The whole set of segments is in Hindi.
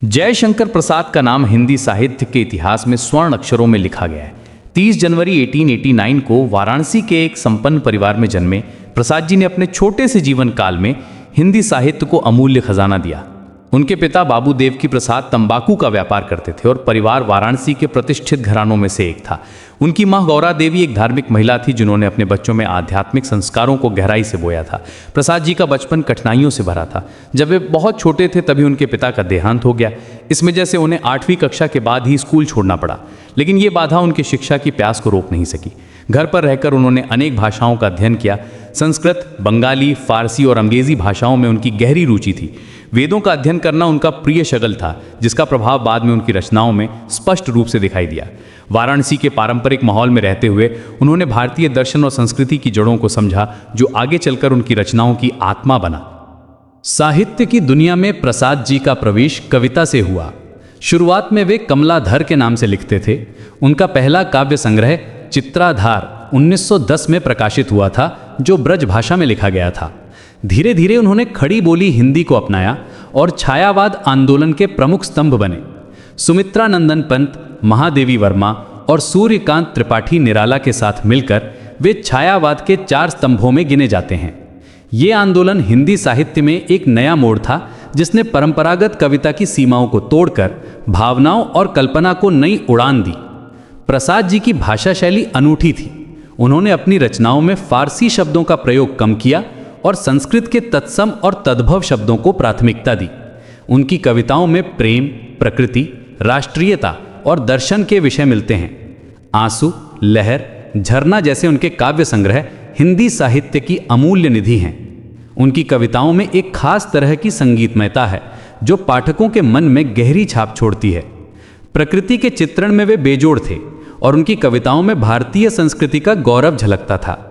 जयशंकर प्रसाद का नाम हिंदी साहित्य के इतिहास में स्वर्ण अक्षरों में लिखा गया है। 30 जनवरी 1889 को वाराणसी के एक संपन्न परिवार में जन्मे प्रसाद जी ने अपने छोटे से जीवन काल में हिंदी साहित्य को अमूल्य खजाना दिया। उनके पिता बाबू देवकी प्रसाद तंबाकू का व्यापार करते थे और परिवार वाराणसी के प्रतिष्ठित घरानों में से एक था। उनकी मां गौरा देवी एक धार्मिक महिला थी जिन्होंने अपने बच्चों में आध्यात्मिक संस्कारों को गहराई से बोया था। प्रसाद जी का बचपन कठिनाइयों से भरा था। जब वे बहुत छोटे थे तभी उनके पिता का देहांत हो गया। इस वजह से उन्हें 8वीं कक्षा के बाद ही स्कूल छोड़ना पड़ा, लेकिन ये बाधा उनकी शिक्षा की प्यास को रोक नहीं सकी। घर पर रहकर उन्होंने अनेक भाषाओं का अध्ययन किया। संस्कृत, बंगाली, फारसी और अंग्रेजी भाषाओं में उनकी गहरी रुचि थी। वेदों का अध्ययन करना उनका प्रिय शगल था, जिसका प्रभाव बाद में उनकी रचनाओं में स्पष्ट रूप से दिखाई दिया। वाराणसी के पारंपरिक माहौल में रहते हुए उन्होंने भारतीय दर्शन और संस्कृति की जड़ों को समझा, जो आगे चलकर उनकी रचनाओं की आत्मा बना। साहित्य की दुनिया में प्रसाद जी का प्रवेश कविता से हुआ। शुरुआत में वे कमलाधर के नाम से लिखते थे। उनका पहला काव्य संग्रह चित्राधार 1910 में प्रकाशित हुआ था, जो ब्रज भाषा में लिखा गया था। धीरे धीरे उन्होंने खड़ी बोली हिंदी को अपनाया और छायावाद आंदोलन के प्रमुख स्तंभ बने। सुमित्रा नंदन पंत, महादेवी वर्मा और सूर्यकांत त्रिपाठी निराला के साथ मिलकर वे छायावाद के 4 स्तंभों में गिने जाते हैं। ये आंदोलन हिंदी साहित्य में एक नया मोड़ था, जिसने परंपरागत कविता की सीमाओं को तोड़कर भावनाओं और कल्पना को नई उड़ान दी। प्रसाद जी की भाषा शैली अनूठी थी। उन्होंने अपनी रचनाओं में फारसी शब्दों का प्रयोग कम किया और संस्कृत के तत्सम और तद्भव शब्दों को प्राथमिकता दी। उनकी कविताओं में प्रेम, प्रकृति, राष्ट्रीयता और दर्शन के विषय मिलते हैं। आंसू, लहर, झरना जैसे उनके काव्य संग्रह हिंदी साहित्य की अमूल्य निधि हैं। उनकी कविताओं में एक खास तरह की संगीतमयता है, जो पाठकों के मन में गहरी छाप छोड़ती है। प्रकृति के चित्रण में वे बेजोड़ थे और उनकी कविताओं में भारतीय संस्कृति का गौरव झलकता था।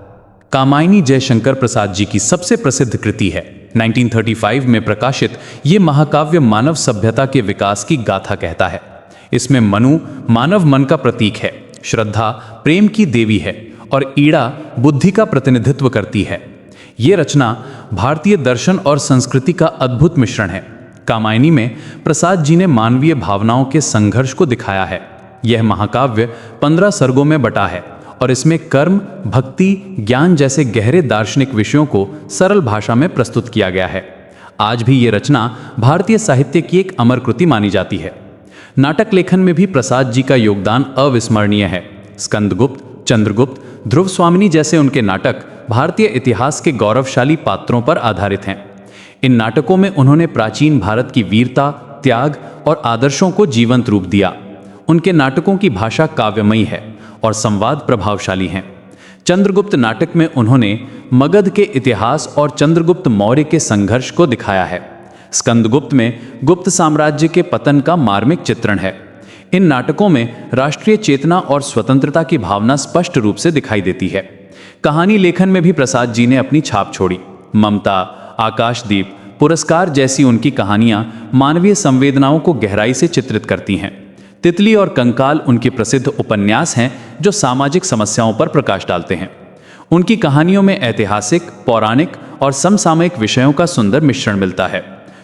कामायनी जयशंकर प्रसाद जी की सबसे प्रसिद्ध कृति है। 1935 में प्रकाशित ये महाकाव्य मानव सभ्यता के विकास की गाथा कहता है। इसमें मनु मानव मन का प्रतीक है, श्रद्धा प्रेम की देवी है और ईड़ा बुद्धि का प्रतिनिधित्व करती है। ये रचना भारतीय दर्शन और संस्कृति का अद्भुत मिश्रण है। कामायनी में प्रसाद जी ने मानवीय भावनाओं के संघर्ष को दिखाया है। यह महाकाव्य 15 सर्गों में बटा है और इसमें कर्म, भक्ति, ज्ञान जैसे गहरे दार्शनिक विषयों को सरल भाषा में प्रस्तुत किया गया है। आज भी ये रचना भारतीय साहित्य की एक अमर कृति मानी जाती है। नाटक लेखन में भी प्रसाद जी का योगदान अविस्मरणीय है। स्कंदगुप्त, चंद्रगुप्त, ध्रुव स्वामिनी जैसे उनके नाटक भारतीय इतिहास के गौरवशाली पात्रों पर आधारित हैं। इन नाटकों में उन्होंने प्राचीन भारत की वीरता, त्याग और आदर्शों को जीवंत रूप दिया। उनके नाटकों की भाषा काव्यमयी है और संवाद प्रभावशाली हैं। चंद्रगुप्त नाटक में उन्होंने मगध के इतिहास और चंद्रगुप्त मौर्य के संघर्ष को दिखाया है। स्कंदगुप्त में गुप्त साम्राज्य के पतन का मार्मिक चित्रण है। इन नाटकों में राष्ट्रीय चेतना और स्वतंत्रता की भावना स्पष्ट रूप से दिखाई देती है। कहानी लेखन में भी प्रसाद जी ने अपनी छाप छोड़ी। ममता, आकाशदीप, पुरस्कार जैसी उनकी कहानियां मानवीय संवेदनाओं को गहराई से चित्रित करती हैं। तितली और कंकाल उनके प्रसिद्ध उपन्यास हैं, जो सामाजिक समस्याओं पर प्रकाश डालते हैं। उनकी कहानियों में ऐतिहासिक, पौराणिक और समसामयिक विषयों का सुंदर मिश्रण मिलता है।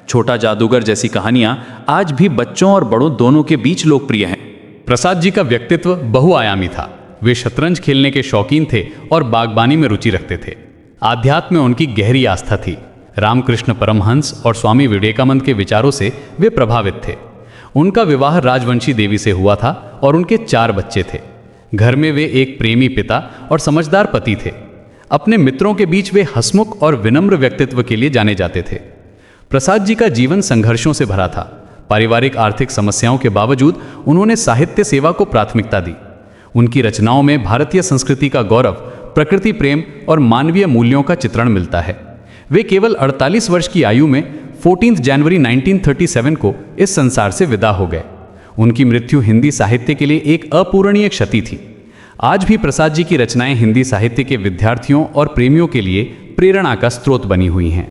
छोटा जादूगर जैसी कहानियां आज भी बच्चों और बड़ों दोनों के बीच लोकप्रिय हैं। प्रसाद जी का व्यक्तित्व बहुआयामी था। वे शतरंज खेलने के शौकीन थे और बागबानी में रुचि रखते थे। आध्यात्म में उनकी गहरी आस्था थी। रामकृष्ण परमहंस और स्वामी विवेकानंद के विचारों से वे प्रभावित थे। उनका विवाह राजवंशी देवी से हुआ था और उनके 4 बच्चे थे। घर में वे एक प्रेमी पिता और समझदार पति थे। अपने मित्रों के बीच वे हंसमुख और विनम्र व्यक्तित्व के लिए जाने जाते थे। प्रसाद जी का जीवन संघर्षों से भरा था। पारिवारिक आर्थिक समस्याओं के बावजूद उन्होंने साहित्य सेवा को प्राथमिकता दी। उनकी रचनाओं में भारतीय संस्कृति का गौरव, प्रकृति प्रेम और मानवीय मूल्यों का चित्रण मिलता है। वे केवल 48 वर्ष की आयु में 14 जनवरी 1937 को इस संसार से विदा हो गए। उनकी मृत्यु हिंदी साहित्य के लिए एक अपूरणीय क्षति थी। आज भी प्रसाद जी की रचनाएं हिंदी साहित्य के विद्यार्थियों और प्रेमियों के लिए प्रेरणा का स्रोत बनी हुई हैं।